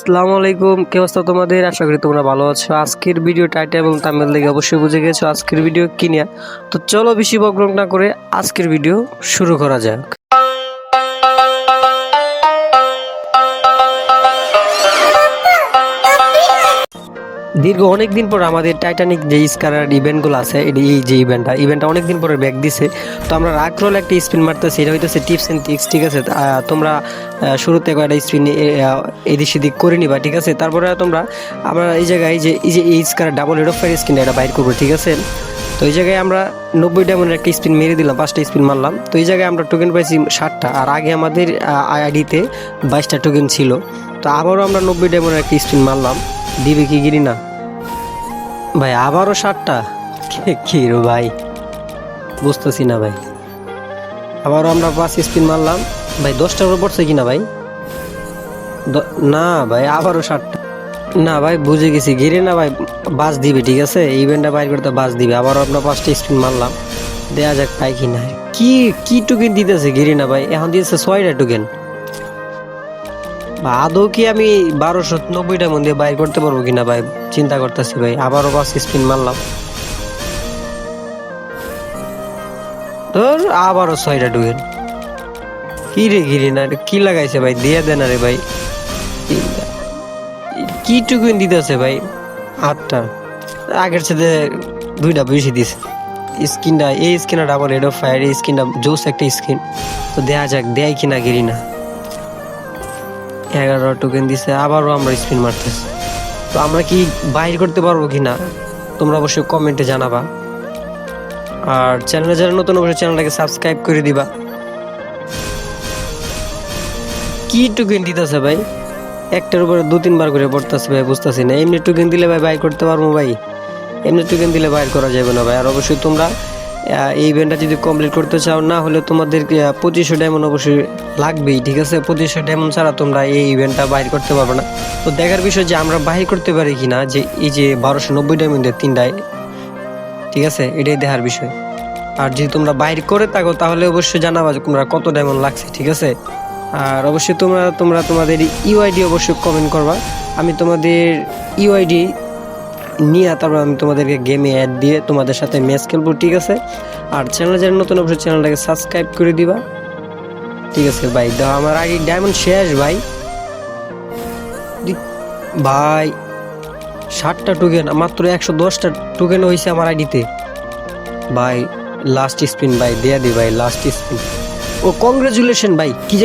আসসালামু আলাইকুম, কি অবস্থা তোমাদের? আশা করি তোমরা ভালো আছো। আজকের ভিডিও টাইটেল এবং থাম্বনেল দেখে অবশ্যই বুঝে গেছো আজকের ভিডিও কি নিয়ে। তো চলো বেশি বকবক না করে আজকের ভিডিও শুরু করা যাক। দীর্ঘ অনেকদিন পর আমাদের টাইটানিক যে স্কারার ইভেন্টগুলো আছে, এই যে ইভেন্টটা অনেকদিন পরে ব্যাক দিছে। তো আমরা রাকরোল একটা স্পিন মারতেছি, এটা হইতেছে টিপস অ্যান্ড ট্রিক্স, ঠিক আছে? তোমরা শুরুতে কয়েকটা স্পিন এদিক সেদিক করে নিবা, ঠিক আছে? তারপরে আমরা এই জায়গায় এই স্কারার ডাবল হেড অফ ফায়ার স্কিনটা এটা বাইর করবো, ঠিক আছে? তো এই জায়গায় আমরা 90 ডায়মন্ডের একটা স্পিন মেরে দিলাম, 5টা স্পিন মারলাম। তো এই জায়গায় আমরা টোকেন পাইছি 60টা, আর আগে আমাদের আইডিতে 22টা টোকেন ছিল। তো আবারও আমরা 90 ডায়মন্ডের একটা স্পিন মারলাম, দিবে কি গিরি না ভাই? আবারও 60টা, কি রো ভাই, বুঝতেছি না ভাই। আবারও আমরা 5 স্পিন মারলাম ভাই, 10টার উপর পড়ছে কিনা ভাই? না ভাই, আবারও 60টা। না ভাই, বুঝে গেছি, গিরে না ভাই, বাস দিবে, ঠিক আছে? ইভেন্টটা বাইর করতে বাস দিবে। আবারও আমরা 5টা স্পিন মারলাম, দেয়া যাক পাই কিনা। কি কি টোকেন দিতেছে গিরি না ভাই? এখন দিয়েছে 6টা টোকেন। আদৌ কি আমি 1290টার মধ্যে বাইর করতে পারবো কিনা ভাই, চিন্তা করতেছি ভাই। আবারও 5 স্পিন মারলাম, তোর আবারও 6টা টোকেন। কি রে গিরি না, কি লাগাইছে ভাই? দিয়ে দেন রে ভাই, কি টোকেন দিতেছে ভাই? 8টা, আগের সাথে 2টা বেশি দিছে। স্কিনটা, এই স্কিনটা ডাবল হেড অফ ফায়ার, এই স্কিনটা জোস একটা স্কিন। তো দেখা যাক দেয় কিনা গিরি না। 11 টোকেন দিছে, আবারও আমরা স্পিন মারতেছি। তো আমরা কি বাইর করতে পারবো কিনা তোমরা অবশ্যই কমেন্টে জানাবা। আর চ্যানেলে যারা নতুন, অবশ্যই চ্যানেলটাকে সাবস্ক্রাইব করে দিবা। কি টোকেন দিতেছে ভাই? একটার উপরে 2-3 বার করে পড়তেছে ভাই, বুঝতেছি না। এমনি টোকেন দিলে ভাই বাইর করতে পারবো ভাই? এমনি টোকেন দিলে বাইর করা যাবে না ভাই। আর অবশ্যই তোমরা এই ইভেন্টটা যদি কমপ্লিট করতে চাও, না হলে তোমাদের 2500 ডায়মন্ড অবশ্যই লাগবেই, ঠিক আছে? 2500 ডায়মন্ড ছাড়া তোমরা এই ইভেন্টটা বাইর করতে পারবে না। তো দেখার বিষয় যে আমরা বাইর করতে পারি কিনা, যে এই যে 1290 ডায়মন্ডের 3টায়, ঠিক আছে? এটাই দেখার বিষয়। আর যদি তোমরা বাইর করে থাকো তাহলে অবশ্যই জানাবা যে তোমরা কত ডায়মন্ড লাগছে, ঠিক আছে? আর অবশ্যই তোমরা তোমরা তোমাদের ইউআইডি অবশ্যই কমেন্ট করবা। আমি তোমাদের ইউআইডি নিয়ে তারপর আমি তোমাদেরকে গেমে অ্যাড দিয়ে তোমাদের সাথে ম্যাচ খেলবো, ঠিক আছে? আর চ্যানেলে যারা নতুন, অবশ্যই চ্যানেলটাকে সাবস্ক্রাইব করে দিবা, ঠিক আছে ভাই? দাও আমার আইডি ডায়মন্ড শেষ ভাই। ভাই 60টা টোকেন, মাত্র 110টা টোকেন হয়েছে আমার আইডিতে ভাই। লাস্ট স্পিন ভাই, দেয়া দি ভাই, লাস্ট স্পিন। ও কংগ্রেচুলেশন ভাই, কি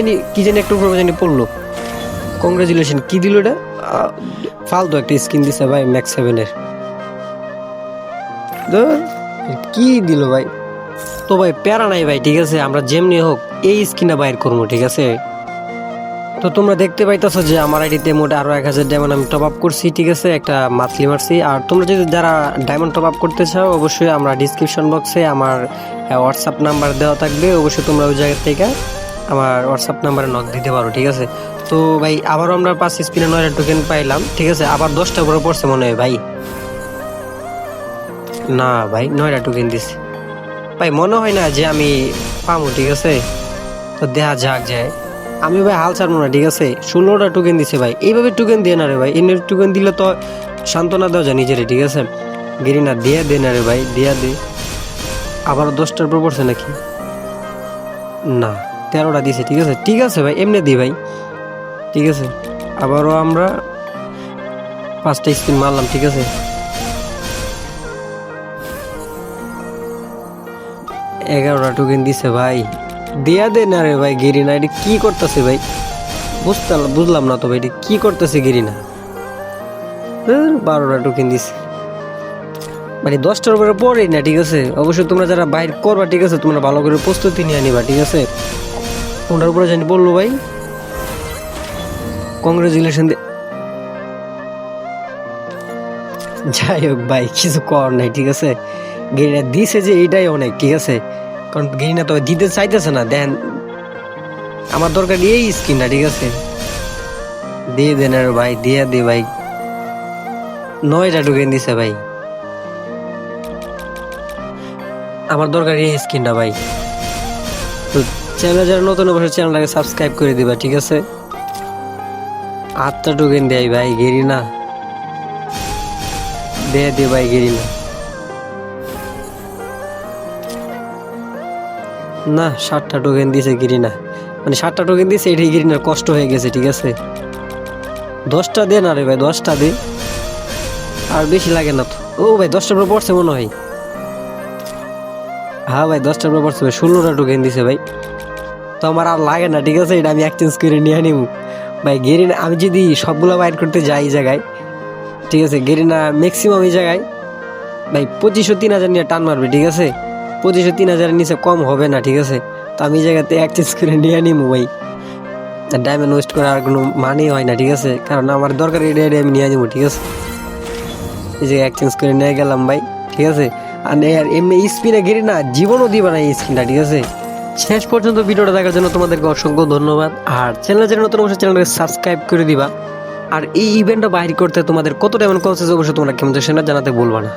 জানি একটু উপরে জানি পড়লো। কংগ্রেচুলেশন, কি দিল এটা? ফালতু একটা স্কিন দিছে ভাই, ম্যাক্স 7-এর। কি দিল ভাই? তো ভাই প্যারা নাই ভাই, ঠিক আছে? আমরা যেমনি হোক এই স্কিনটা বাইর করবো, ঠিক আছে? তো তোমরা দেখতে পাইতেছো যে আমার আইডিতে মোট আরো 1000 ডায়মন্ড আমি টপ আপ করছি, ঠিক আছে? একটা মান্থলি মারছি। আর তোমরা যদি যারা ডায়মন্ড টপ আপ করতে চাও, অবশ্যই আমরা ডিসক্রিপশন বক্সে আমার হোয়াটসঅ্যাপ নাম্বার দেওয়া থাকবে। অবশ্যই তোমরা ওই জায়গা থেকে আমার হোয়াটসঅ্যাপ নাম্বারে নক দিতে পারো, ঠিক আছে? তো ভাই আবারও আমরা 5 স্পিনে 9টা টোকেন পাইলাম, ঠিক আছে? আবার 10টা উপরে পড়ছে মনে হয় ভাই। না ভাই, 9টা টোকেন দিছে ভাই, মনে হয় না যে আমি পাবো, ঠিক আছে? তো দেখা যাক যায়। আমি ভাই হাল ছাড়বো না, ঠিক আছে? 16টা টোকেন দিছে ভাই, এইভাবে টোকেন দিয়ে না রে ভাই। এমনি টোকেন দিলে তো সান্ত্বনা দেওয়া যায় নিজেরে, ঠিক আছে? গিরি না, দিয়ে দে না রে ভাই, দিয়া দে। আবার 10টার উপর পড়ছে নাকি? না, 13টা দিছে, ঠিক আছে? ঠিক আছে ভাই, এমনি দিই ভাই, ঠিক আছে? আবারও আমরা 5টা স্পিন মারলাম, ঠিক আছে? 11টা টোকেন দিছে ভাই, দেয়া দে না রে ভাই। গিরি না, এটা কি করতেছে ভাই? বুঝলাম না তো ভাই, এটা কি করতেছে গিরি না? 12টা টোকেন দিছে মানে 10টার উপরে পড়েই না, ঠিক আছে? অবশ্যই তোমরা যারা বাইর করবা, ঠিক আছে, তোমরা ভালো করে প্রস্তুতি নিয়ে নিবা, ঠিক আছে? কোনটার উপরে জানি বললো ভাই, কংগ্রেচুলেশন। যাই হোক ভাই, কিছু কর নাই, ঠিক আছে? গেরিনা দিছে যে এটাই অনেক, ঠিক আছে? কারণ গেরিনা তো দিতে চাইতেছে না। দেন আমার দরকার এই স্কিনটা, ঠিক আছে? দিয়ে দেন আর ভাই, দিয়ে দে ভাই। 9টা টোকেন দিছে ভাই, আমার দরকার এই স্কিনটা ভাই। তো চ্যানেলে যারা নতুন, অবশ্যই চ্যানেলটাকে সাবস্ক্রাইব করে দিবা, ঠিক আছে? আটটা টোকেন দেয় ভাই গেরি না, দে ভাই গেরি না। না 7টা টোকেন দিয়েছে গিরি না, মানে 7টা টোকেন দিয়েছে, এটাই গিরি না, কষ্ট হয়ে গেছে। ঠিক আছে 10টা দে না রে ভাই, 10টা দে, আর বেশি লাগে না তো। ও ভাই 10টার উপর পড়ছে মনে হয়। হ্যাঁ ভাই 10টার উপর পড়ছে ভাই, 16টা টোকেন দিছে ভাই। তো আমার আর লাগে না, ঠিক আছে, এটা আমি এক্সচেঞ্জ করে নিয়ে নিব ভাই। গেরিনা আমি যদি সবগুলো বাইর করতে যাই এই জায়গায়, ঠিক আছে, গেরিনা ম্যাক্সিমাম এই জায়গায় ভাই 2500-3000 নিয়ে টান মারবে। ঠিক আছে 2500-3000 নিচে কম হবে না। ঠিক আছে তো আমি এই জায়গাতে এক্সচেঞ্জ করে নিয়ে নিব ভাই, ডায়মন্ড ওয়েস্ট করার কোনো মানেই হয় না। ঠিক আছে কারণ আমার দরকার এটা আমি নিয়ে যাবো। ঠিক আছে এই যে এক্সচেঞ্জ করে নিয়ে গেলাম ভাই। ঠিক আছে আর এমনি স্পিনে গেরি না জীবনও দিবা না এই স্কিনটা। ঠিক আছে শেষ পর্যন্ত ভিডিওটা দেখার জন্য তোমাদেরকে অসংখ্য ধন্যবাদ। আর চ্যানেলে নতুন অবশ্যই চ্যানেলটাকে সাবস্ক্রাইব করে দিবা। আর এই ইভেন্টটা বাইর করতে তোমাদের কত টাইম খরচ হয়েছে অবশ্যই তোমরা কেমন সেটা জানাতে বলবা না।